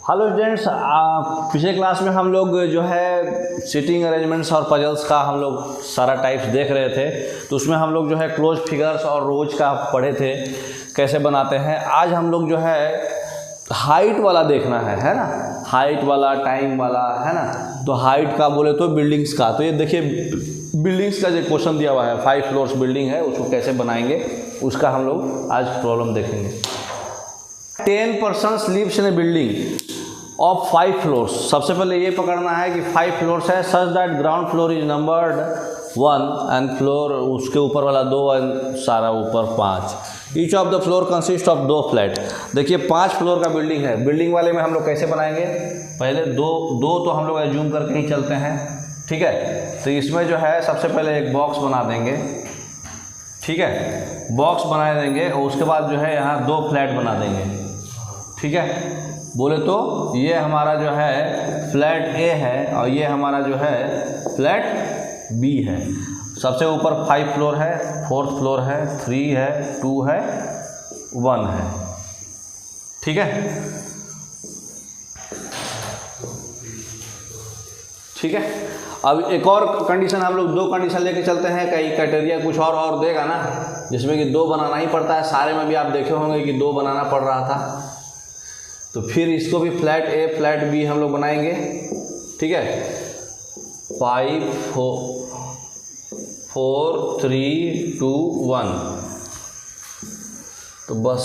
Hello students, पिछले class में हम लोग जो है सीटिंग अरेंजमेंट्स और पजल्स का हम लोग सारा टाइप्स देख रहे थे। तो उसमें हम लोग जो है क्लोज फिगर्स और रोज का पढ़े थे कैसे बनाते हैं। आज हम लोग जो है हाइट वाला देखना है ना, हाइट वाला, टाइम वाला, है ना। तो हाइट का बोले तो बिल्डिंग्स का, तो ये देखिए बिल्डिंग्स का जो क्वेश्चन दिया हुआ है 5 फ्लोर्स बिल्डिंग है, उसको कैसे बनाएंगे उसका हम लोग आज प्रॉब्लम देखेंगे। 10 persons lives in a building of 5 floors। सबसे पहले ये पकड़ना है कि 5 फ्लोर्स है, such that ground floor is numbered 1 and floor उसके ऊपर वाला 2 एंड सारा ऊपर 5। Each of the floor consist of 2 flat. देखिए 5 फ्लोर का बिल्डिंग है, बिल्डिंग वाले में हम लोग कैसे बनाएंगे, पहले दो तो हम लोग एज्यूम करके ही चलते हैं, ठीक है। तो इसमें जो है सबसे पहले एक बॉक्स बना देंगे, ठीक है, बॉक्स बना देंगे और उसके बाद जो है यहाँ 2 फ्लैट बना देंगे, ठीक है। बोले तो ये हमारा जो है फ्लैट ए है और ये हमारा जो है फ्लैट बी है। सबसे ऊपर 5 फ्लोर है, 4th फ्लोर है, 3 है, 2 है, 1 है, ठीक है, ठीक है। अब एक और कंडीशन हम लोग 2 कंडीशन लेके चलते हैं, कहीं क्राइटेरिया कुछ और देगा ना, जिसमें कि 2 बनाना ही पड़ता है। सारे में भी आप देखे होंगे कि 2 बनाना पड़ रहा था। तो फिर इसको भी फ्लैट ए फ्लैट बी हम लोग बनाएंगे, ठीक है। 5 4 3 2 1। तो बस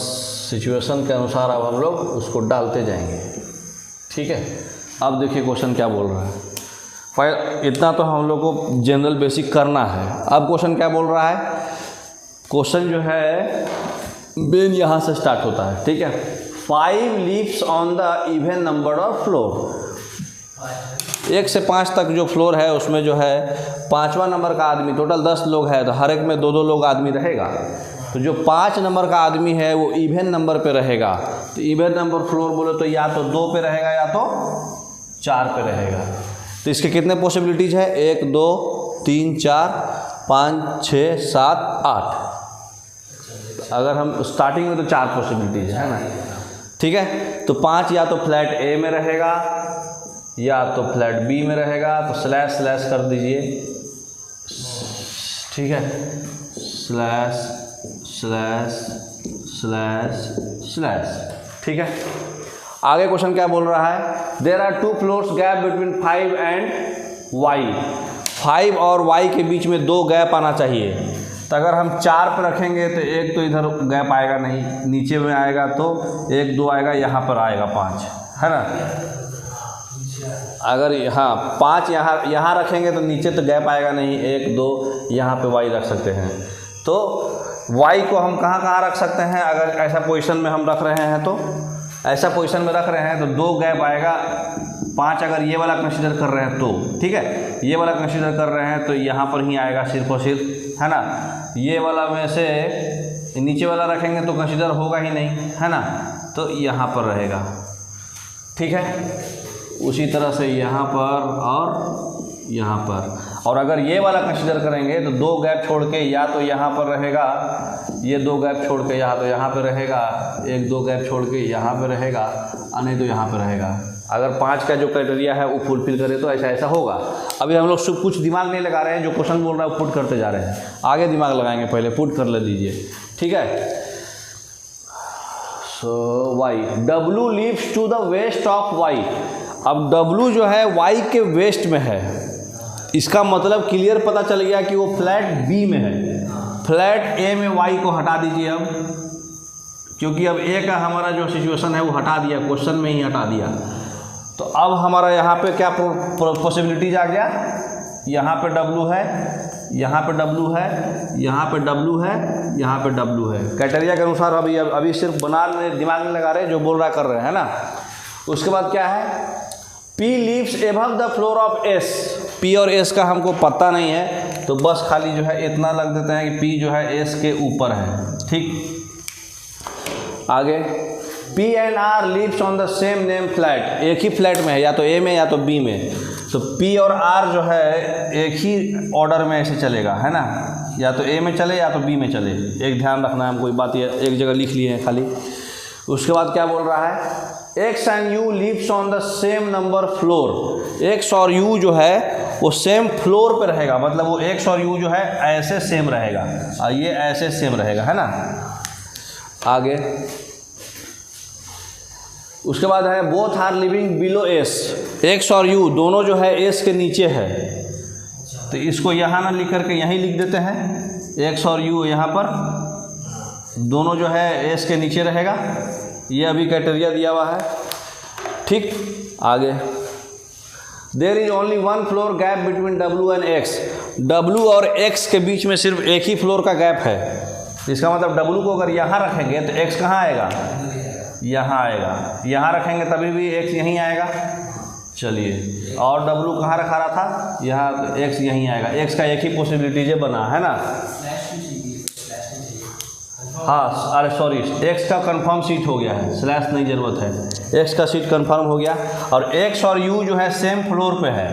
सिचुएशन के अनुसार अब हम लोग उसको डालते जाएंगे, ठीक है। अब देखिए क्वेश्चन क्या बोल रहा है। इतना तो हम लोग को जनरल बेसिक करना है। अब क्वेश्चन क्या बोल रहा है, क्वेश्चन जो है मेन यहाँ से स्टार्ट होता है, ठीक है। 5 leaves on the even number of floor. 1 से 5 तक जो फ्लोर है उसमें जो है 5वां नंबर का आदमी, टोटल 10 लोग है तो हर एक में 2-2 लोग आदमी रहेगा। तो जो 5 नंबर का आदमी है वो इवन नंबर पे रहेगा। तो इवन नंबर फ्लोर बोले तो या तो 2 पे रहेगा या तो 4 पे रहेगा। तो इसके कितने पॉसिबिलिटीज़ है, 1 2 3 4 5 6 7 8। अगर हम स्टार्टिंग में तो 4 पॉसिबिलिटीज़ है ना, ठीक है। तो 5 या तो फ्लैट ए में रहेगा या तो फ्लैट बी में रहेगा। तो स्लैश स्लैश कर दीजिए, ठीक है, स्लैश स्लैश स्लैश स्लैश, ठीक है। आगे क्वेश्चन क्या बोल रहा है, there are 2 floors gap between 5 and Y. 5 और वाई के बीच में 2 गैप आना चाहिए। तो अगर हम 4 पे रखेंगे तो एक तो इधर गैप आएगा नहीं, नीचे में आएगा तो 1 2 आएगा, यहाँ पर आएगा 5, है ना। अगर यहाँ 5 यहाँ रखेंगे तो नीचे तो गैप आएगा नहीं, 1 2 यहाँ पे वाई रख सकते हैं। तो वाई को हम कहाँ रख सकते हैं, अगर ऐसा पोजीशन में हम रख रहे हैं तो ऐसा पोजीशन में रख रहे हैं तो 2 गैप आएगा। 5 अगर ये वाला कंसीडर कर रहे हैं तो, ठीक है, ये वाला कंसीडर कर रहे हैं तो यहाँ पर ही आएगा सिर्फ और सिर्फ, है ना। ये वाला में से नीचे वाला रखेंगे तो कंसीडर होगा ही नहीं, है ना, तो यहाँ पर रहेगा, ठीक है। उसी तरह से यहाँ पर और यहाँ पर। और अगर ये वाला कंसीडर करेंगे तो 2 गैप छोड़ के या तो यहाँ पर रहेगा, ये 2 गैप छोड़ के या तो यहाँ पे रहेगा, 1 2 गैप छोड़ के यहाँ पे रहेगा, और नहीं तो यहाँ पे रहेगा। अगर 5 का जो क्राइटेरिया है वो फुलफिल करे तो ऐसा होगा। अभी हम लोग सब कुछ दिमाग नहीं लगा रहे हैं, जो क्वेश्चन बोल रहा है वो पुट करते जा रहे हैं। आगे दिमाग लगाएंगे, पहले पुट कर ले दीजिए, ठीक है। So Y, W leaves to the west of Y. अब W जो है वाई के वेस्ट में है, इसका मतलब क्लियर पता चल गया कि वो फ्लैट बी में है। फ्लैट ए में वाई को हटा दीजिए अब, क्योंकि अब ए का हमारा जो सिचुएशन है वो हटा दिया, क्वेश्चन में ही हटा दिया। तो अब हमारा यहाँ पे क्या पॉसिबिलिटीज आ गया, यहाँ पे W है, यहाँ पे W है, यहाँ पे W है, यहाँ पे W है। क्राइटेरिया के अनुसार अभी सिर्फ दिमाग में लगा रहे हैं, जो बोल रहा कर रहे हैं, है ना। उसके बाद क्या है, P leaves above the floor of S। P और S का हमको पता नहीं है, तो बस खाली जो है इतना लग देते हैं कि P जो है S के ऊपर है, ठीक। आगे P and R leaves on the same name flat. एक ही फ्लैट में है, या तो A में या तो B में। तो P और R जो है एक ही ऑर्डर में ऐसे चलेगा, है ना, या तो A में चले या तो B में चले। एक ध्यान रखना है, हम कोई बात ये एक जगह लिख लिए हैं खाली। उसके बाद क्या बोल रहा है, X and U lives on the same number floor. X और यू जो है वो सेम फ्लोर पे रहेगा, मतलब वो एक्स और यू जो है ऐसे सेम रहेगा और ये ऐसे सेम रहेगा, है ना। आगे उसके बाद है both are living below S. X और यू दोनों जो है एस के नीचे है, तो इसको यहाँ ना लिख करके यहीं लिख देते हैं। एक्स और यू यहाँ पर दोनों जो है एस के नीचे रहेगा, ये अभी क्राइटेरिया दिया हुआ है, ठीक। आगे there is only one floor gap between W and X. W और एक्स के बीच में सिर्फ एक ही फ्लोर का गैप है। इसका मतलब डब्ल्यू को अगर यहाँ रखेंगे तो एक्स कहाँ आएगा, यहाँ आएगा। यहाँ रखेंगे तभी भी एक्स यहीं आएगा। चलिए, और डब्ल्यू कहाँ रखा रहा था, यहाँ, तो एक्स यहीं आएगा। एक्स का एक ही पॉसिबिलिटी जो बना है ना। हाँ, अरे सॉरी, एक्स का कंफर्म सीट हो गया है, स्लैश नहीं ज़रूरत है। एक्स का सीट कंफर्म हो गया और एक्स और यू जो है सेम फ्लोर पे है,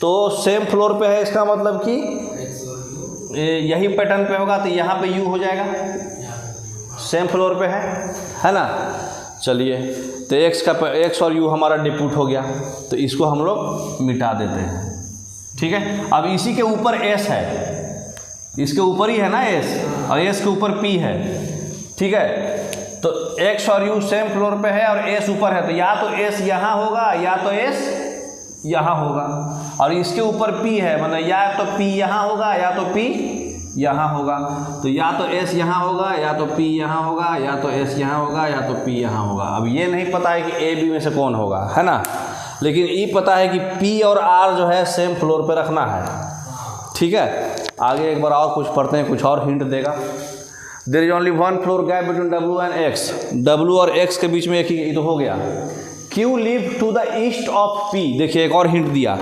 तो सेम फ्लोर पे है, इसका मतलब कि यही पैटर्न पे होगा, तो यहाँ पे यू हो जाएगा, सेम फ्लोर पे है ना। चलिए, तो एक्स और यू हमारा डिप्यूट हो गया, तो इसको हम लोग मिटा देते हैं, ठीक है। अब इसी के ऊपर एस है, इसके ऊपर ही है ना एस, और एस के ऊपर पी है, ठीक है। तो एक्स और यू सेम फ्लोर पे है और एस ऊपर है, तो या तो एस यहाँ होगा या तो एस यहाँ होगा, और इसके ऊपर पी है, मतलब या तो पी यहाँ होगा या तो पी यहाँ होगा। तो या तो एस यहाँ होगा या तो पी यहाँ होगा, या तो एस यहाँ होगा या तो पी यहाँ होगा। अब ये नहीं पता है कि ए बी में से कौन होगा, है ना, लेकिन ये पता है कि पी और आर जो है सेम फ्लोर पे रखना है, ठीक है। आगे एक बार और कुछ पढ़ते हैं, कुछ और हिंट देगा। There is only one floor gap between W and X. W और एक्स के बीच में एक ही तो हो गया। Q live to the east of P. देखिए, एक और हिंट दिया,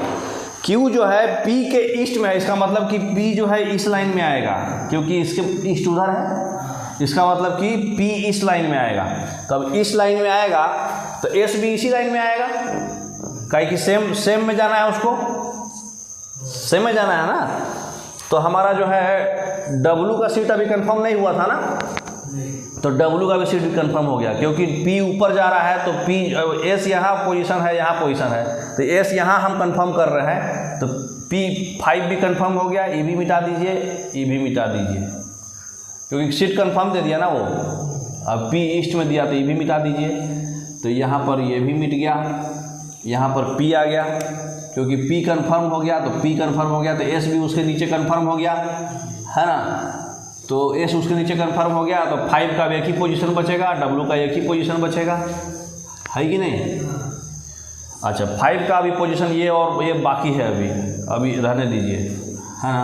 क्यू जो है पी के ईस्ट में है, इसका मतलब कि पी जो है इस लाइन में आएगा, क्योंकि इसके ईस्ट उधर है, इसका मतलब कि पी इस लाइन में आएगा। तो अब इस लाइन में आएगा तो एस भी इसी लाइन में आएगा, काहे कि सेम में जाना है, उसको सेम में जाना है ना। तो हमारा जो है डब्लू का सीट अभी कंफर्म नहीं हुआ था ना, तो डब्लू का भी सीट भी कंफर्म हो गया, क्योंकि पी ऊपर जा रहा है, तो पी एस यहाँ पोजीशन है, यहाँ पोजीशन है, तो एस यहाँ हम कंफर्म कर रहे हैं, तो पी 5 भी कंफर्म हो गया। ये भी मिटा दीजिए, ये भी मिटा दीजिए, क्योंकि सीट कंफर्म दे दिया ना वो। अब पी ईस्ट में दिया तो ये भी मिटा दीजिए, तो यहाँ पर ये भी मिट गया, यहाँ पर पी आ गया, क्योंकि पी कंफर्म हो गया, तो पी कंफर्म हो गया, तो एस भी उसके नीचे कंफर्म हो गया, है ना। तो एस उसके नीचे कंफर्म हो गया, तो 5 का भी एक ही पोजीशन बचेगा, डब्लू का एक ही पोजीशन बचेगा, है कि नहीं। अच्छा, 5 का अभी पोजीशन ये और ये बाकी है, अभी रहने दीजिए, है ना।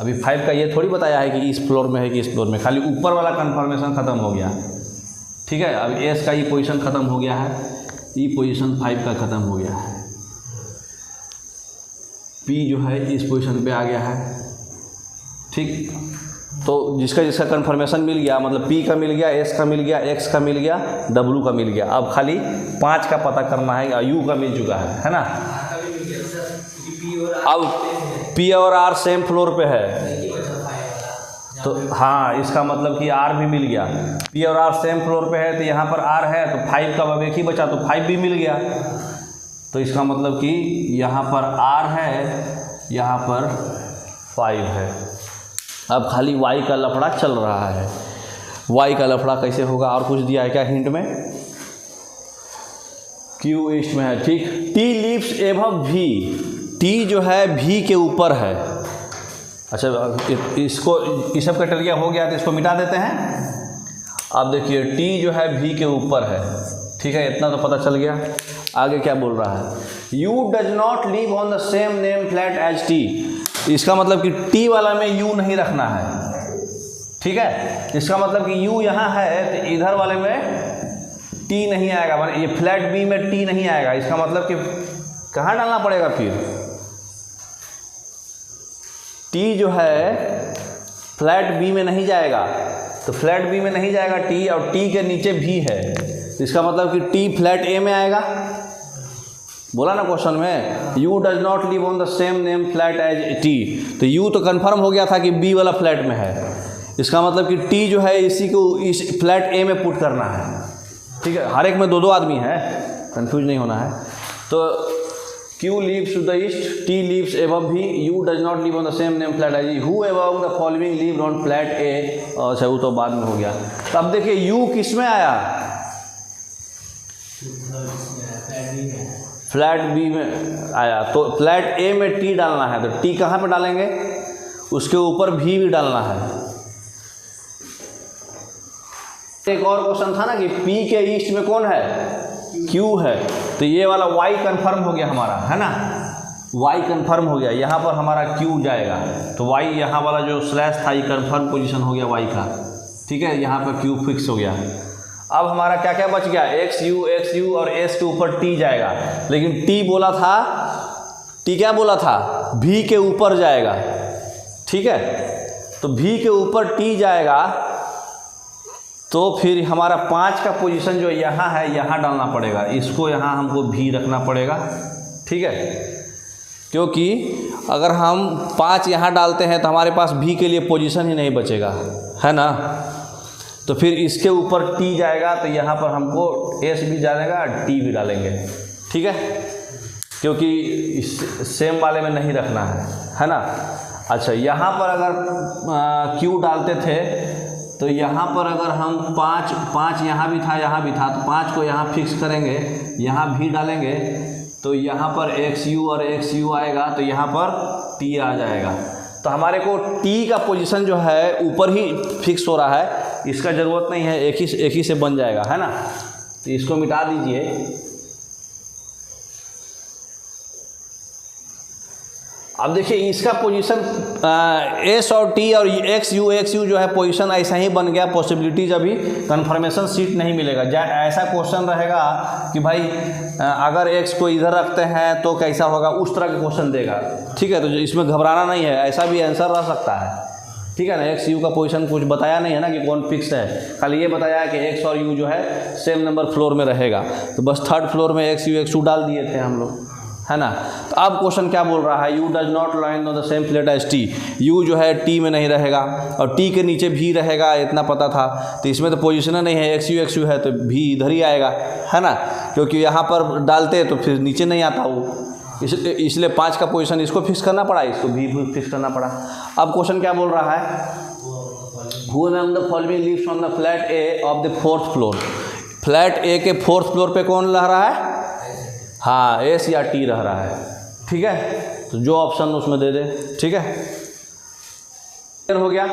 अभी 5 का ये थोड़ी बताया है कि इस फ्लोर में है कि इस फ्लोर में, खाली ऊपर वाला कंफर्मेशन ख़त्म हो गया, ठीक है। अब एस का ये पोजीशन ख़त्म हो गया है, ये पोजीशन 5 का ख़त्म हो गया है, पी जो है इस पोजीशन पे आ गया है, ठीक। तो जिसका कंफर्मेशन मिल गया, मतलब पी का मिल गया, एस का मिल गया, एक्स का मिल गया, डब्लू का मिल गया। अब खाली 5 का पता करना है, यू का मिल चुका है ना। अब पी और आर सेम फ्लोर पे है, तो हाँ, इसका मतलब कि आर भी मिल गया। पी और आर सेम फ्लोर पे है, तो यहाँ पर आर है, तो 5 का अब एक ही बचा, तो 5 भी मिल गया। तो इसका मतलब कि यहाँ पर R है, यहाँ पर 5 है। अब खाली Y का लफड़ा चल रहा है। Y का लफड़ा कैसे होगा, और कुछ दिया है क्या हिंट में। Q ईस्ट में है, ठीक। T lives above V। T जो है V के ऊपर है। अच्छा, इसको इस सब क्राइटेरिया हो गया, तो इसको मिटा देते हैं। अब देखिए, T जो है V के ऊपर है, ठीक है, इतना तो पता चल गया। आगे क्या बोल रहा है, U does not live on the same name flat as T। इसका मतलब कि T वाला में U नहीं रखना है, ठीक है। इसका मतलब कि U यहाँ है, तो इधर वाले में T नहीं आएगा, मतलब ये फ्लैट B में T नहीं आएगा। इसका मतलब कि कहाँ डालना पड़ेगा फिर, T जो है फ्लैट B में नहीं जाएगा, तो फ्लैट B में नहीं जाएगा T, और T के नीचे V है, इसका मतलब कि T फ्लैट A में आएगा। बोला ना क्वेश्चन में, U does not live on the same name flat as T। तो U तो कंफर्म हो गया था कि B वाला फ्लैट में है, इसका मतलब कि T जो है इसी को इस फ्लैट A में पुट करना है, ठीक है, हर एक में दो दो आदमी है, कंफ्यूज नहीं होना है। तो Q lives to the east, T lives above V, U does not live on the same name flat as E. Who above the following live on flat A? अच्छा वो तो बाद में हो गया। तो अब देखिए U किस में आया, फ्लैट बी में आया, तो फ्लैट ए में T डालना है, तो T कहाँ पे डालेंगे, उसके ऊपर V भी डालना है। एक और क्वेश्चन था ना कि P के ईस्ट में कौन है, Q है, तो ये वाला Y कंफर्म हो गया हमारा, है ना, Y कंफर्म हो गया, यहाँ पर हमारा Q जाएगा, तो Y यहाँ वाला जो स्लैश था ये कंफर्म पोजीशन हो गया Y का, ठीक है, यहाँ पर Q फिक्स हो गया। अब हमारा क्या क्या बच गया, XU और S के ऊपर T जाएगा, लेकिन T बोला था, T क्या बोला था, V के ऊपर जाएगा, ठीक है, तो V के ऊपर T जाएगा, तो फिर हमारा 5 का पोजीशन जो यहाँ है यहाँ डालना पड़ेगा, इसको यहाँ हमको भी रखना पड़ेगा, ठीक है, क्योंकि अगर हम 5 यहाँ डालते हैं तो हमारे पास भी के लिए पोजीशन ही नहीं बचेगा, है ना, तो फिर इसके ऊपर T जाएगा, तो यहाँ पर हमको S भी डालेगा, T भी डालेंगे, ठीक है, क्योंकि इस सेम वाले में नहीं रखना है ना। अच्छा, यहाँ पर अगर Q डालते थे तो यहाँ पर अगर हम 5 यहाँ भी था, तो 5 को यहाँ फिक्स करेंगे, यहाँ भी डालेंगे, तो यहाँ पर XU और XU आएगा, तो यहाँ पर T आ जाएगा, तो हमारे को T का पोजीशन जो है ऊपर ही फिक्स हो रहा है, इसका ज़रूरत नहीं है, एक ही से बन जाएगा, है ना, तो इसको मिटा दीजिए। अब देखिए इसका पोजीशन S और T और XU जो है पोजीशन ऐसा ही बन गया, पॉसिबिलिटीज अभी कंफर्मेशन सीट नहीं मिलेगा। ऐसा क्वेश्चन रहेगा कि भाई अगर X को इधर रखते हैं तो कैसा होगा, उस तरह का क्वेश्चन देगा, ठीक है, तो इसमें घबराना नहीं है, ऐसा भी आंसर रह सकता है, ठीक है ना। XU का पोजीशन कुछ बताया नहीं है ना कि कौन फिक्स है, खाली ये बताया है कि X और U जो है सेम नंबर फ्लोर में रहेगा, तो बस 3rd फ्लोर में XU डाल दिए थे हम लोग, है ना। तो अब क्वेश्चन क्या बोल रहा है, U does not line on the same flat as T, U जो है T में नहीं रहेगा और T के नीचे भी रहेगा, इतना पता था, तो इसमें तो पोजीशन नहीं है, XU है तो भी इधर ही आएगा, है ना, क्योंकि यहाँ पर डालते तो फिर नीचे नहीं आता वो, इसलिए 5 का पोजीशन इसको फिक्स करना पड़ा, इसको भी फिक्स करना पड़ा। अब क्वेश्चन क्या बोल रहा है, who among the following lives on the flat A of the 4th floor, flat A के 4th फ्लोर पे कौन रह रहा है, हाँ S या T रह रहा है, ठीक है, तो जो ऑप्शन उसमें दे दे, ठीक है, हो गया।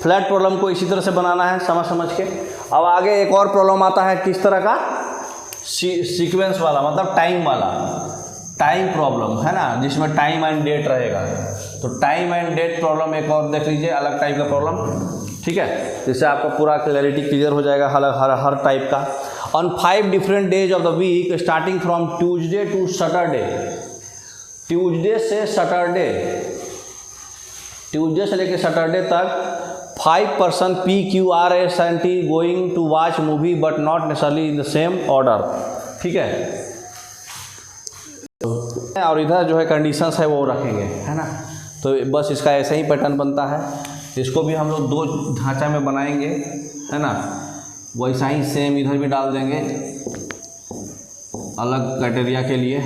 फ्लैट प्रॉब्लम को इसी तरह से बनाना है समझ के। अब आगे एक और प्रॉब्लम आता है, किस तरह का, सीक्वेंस वाला, मतलब टाइम वाला, टाइम प्रॉब्लम, है ना, जिसमें टाइम एंड डेट रहेगा, तो टाइम एंड डेट प्रॉब्लम एक और देख लीजिए, अलग टाइप का प्रॉब्लम, ठीक है, जिससे आपको पूरा क्लैरिटी क्लियर हो जाएगा हर टाइप का। On 5 different days of the week starting from Tuesday to Saturday, Tuesday से सैटरडे, ट्यूजडे से लेकर सैटरडे तक 5 person PQRS and T going to watch movie but not necessarily in the same order, ठीक है, और इधर जो है कंडीशंस है वो रखेंगे, है ना, तो बस इसका ऐसा ही पैटर्न बनता है, इसको भी हम लोग 2 ढांचा में बनाएंगे, है ना, वैसा ही सेम इधर भी डाल देंगे अलग क्राइटेरिया के लिए,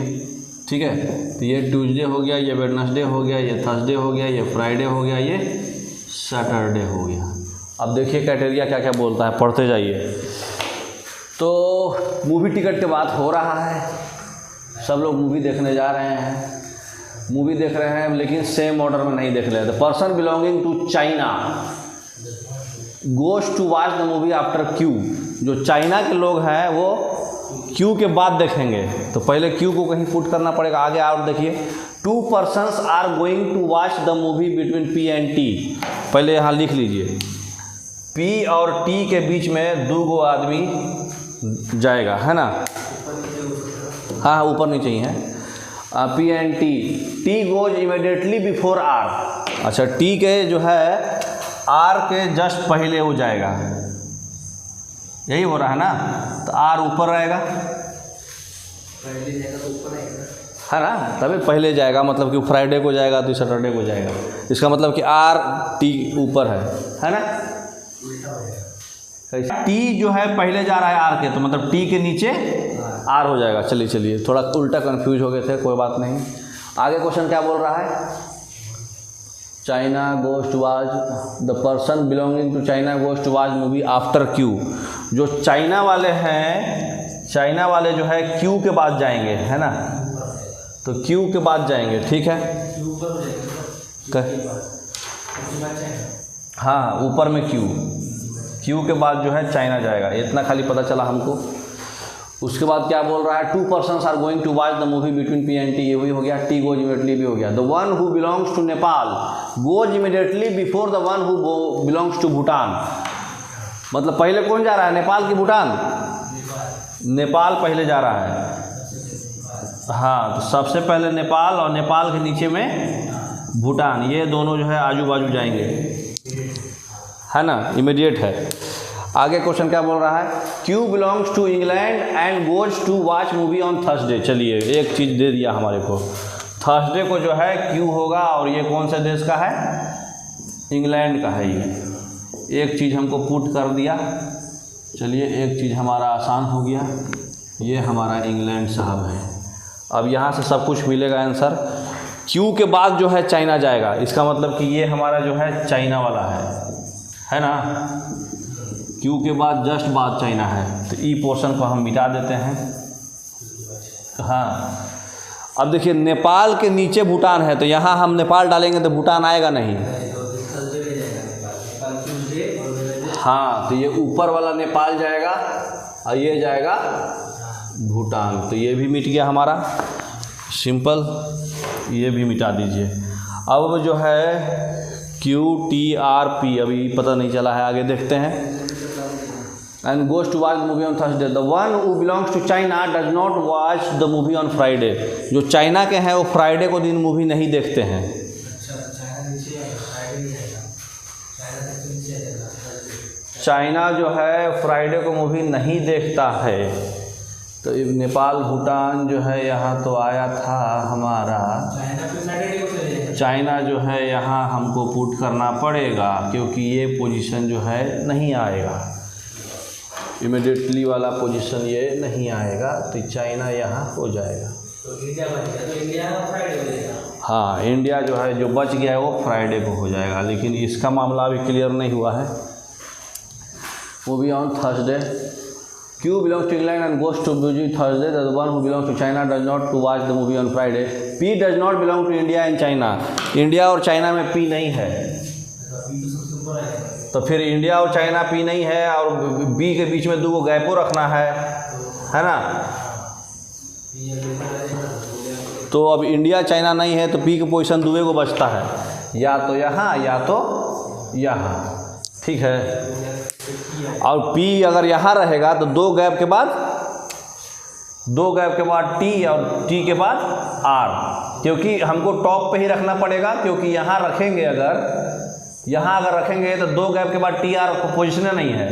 ठीक है, तो ये ट्यूसडे हो गया, ये वेडनेसडे हो गया, ये थर्सडे हो गया, ये फ्राइडे हो गया, ये सैटरडे हो गया। अब देखिए क्राइटेरिया क्या क्या बोलता है, पढ़ते जाइए। तो मूवी टिकट की बात हो रहा है, सब लोग मूवी देखने जा रहे हैं, मूवी देख रहे हैं लेकिन सेम ऑर्डर में नहीं देख रहे। The person belonging to China goes to watch the movie after Q, जो चाइना के लोग हैं वो क्यू के बाद देखेंगे, तो पहले क्यू को कहीं पुट करना पड़ेगा आगे। और देखिए 2 persons are going to watch the movie between P and T, पहले यहाँ लिख लीजिए P और T के बीच में 2 आदमी जाएगा, है ना, हाँ ऊपर नीचे ही है, P and T goes immediately before R, अच्छा T के जो है R के जस्ट पहले वो जाएगा, यही हो रहा है ना, तो R ऊपर रहेगा, है ना, तभी पहले जाएगा, मतलब कि फ्राइडे को जाएगा तो सैटरडे को जाएगा, इसका मतलब कि R T ऊपर है ना, टी जो है पहले जा रहा है आर के, तो मतलब टी के नीचे आर हो जाएगा। चलिए थोड़ा उल्टा कंफ्यूज हो गए थे, कोई बात नहीं। आगे क्वेश्चन क्या बोल रहा है, China goes to watch the person belonging to China goes to watch movie after Q. जो चाइना वाले हैं, चाइना वाले जो है क्यू के बाद जाएंगे, है ना, तो क्यू के बाद जाएंगे, ठीक है। हाँ, ऊपर में क्यू के बाद जो है चाइना जाएगा, इतना खाली पता चला हमको। उसके बाद क्या बोल रहा है, 2 persons are going to watch the movie between P and T, ये भी हो गया। टी गोज इमीडिएटली भी हो गया। The one who belongs to Nepal goes immediately before the one who belongs to Bhutan. मतलब पहले कौन जा रहा है, नेपाल की भूटान? नेपाल पहले जा रहा है। हाँ, तो सबसे पहले नेपाल और नेपाल के नीचे में भूटान, ये दोनों जो है आजू बाजू जाएंगे, है ना, इमीडिएट है। आगे क्वेश्चन क्या बोल रहा है, Q belongs to England and goes to watch movie on Thursday. चलिए एक चीज़ दे दिया हमारे को, थर्सडे को जो है क्यू होगा, और ये कौन से देश का है, इंग्लैंड का है। ये एक चीज़ हमको पुट कर दिया। चलिए एक चीज़ हमारा आसान हो गया, ये हमारा इंग्लैंड साहब है। अब यहाँ से सब कुछ मिलेगा आंसर। क्यू के बाद जो है चाइना जाएगा, इसका मतलब कि ये हमारा जो है चाइना वाला है ना। क्यू के बाद जस्ट बाद चाइना है, तो ई पोर्शन को हम मिटा देते हैं। हाँ, अब देखिए नेपाल के नीचे भूटान है, तो यहाँ हम नेपाल डालेंगे तो भूटान आएगा नहीं। हाँ, तो ये ऊपर वाला नेपाल जाएगा और ये जाएगा भूटान, तो ये भी मिट गया हमारा, सिंपल, ये भी मिटा दीजिए। अब जो है क्यू टी आर पी अभी पता नहीं चला है, आगे देखते हैं। And goes to watch movie on Thursday, the one who belongs to China does not watch the movie on Friday. जो चाइना के हैं वो फ्राइडे को दिन मूवी नहीं देखते हैं। चाइना जो है फ्राइडे को मूवी नहीं देखता है। तो नेपाल भूटान जो है यहाँ तो आया था हमारा, चाइना जो है यहाँ हमको पुट करना पड़ेगा, क्योंकि ये पोजीशन जो है नहीं आएगा, इमीडिएटली वाला पोजीशन ये नहीं आएगा, तो चाइना यहाँ हो जाएगा। तो इंडिया बचेगा, तो इंडिया फ्राइडे हो जाएगा। हाँ, इंडिया जो है जो बच गया है वो फ्राइडे को हो जाएगा, लेकिन इसका मामला अभी क्लियर नहीं हुआ है। Movie on Thursday, Q belongs to England and goes to movie Thursday, the one who belongs to China does not to watch the movie on Friday. P does not belong to India and China, India और China में P नहीं है, तो फिर India और China P नहीं है, और बी के बीच में 2 गैपो रखना है ना। तो अब इंडिया चाइना नहीं है, तो पी की पोजीशन 2 को बचता है, या तो यहाँ या तो यहाँ, ठीक है। और P अगर यहाँ रहेगा तो 2 गैप के बाद T और T के बाद R, क्योंकि हमको टॉप पे ही रखना पड़ेगा, क्योंकि यहाँ रखेंगे अगर रखेंगे तो 2 गैप के बाद टी आर पोजिशन नहीं है,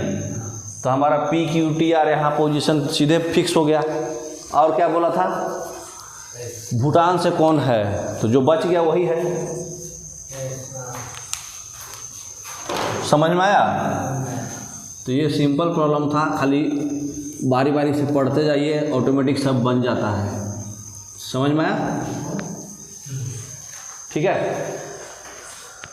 तो हमारा पी क्यू टी आर यहाँ पोजीशन सीधे फिक्स हो गया। और क्या बोला था, भूटान से कौन है, तो जो बच गया वही है। समझ में आया? तो ये सिंपल प्रॉब्लम था, खाली बारी बारी से पढ़ते जाइए, ऑटोमेटिक सब बन जाता है। समझ में आया? ठीक है।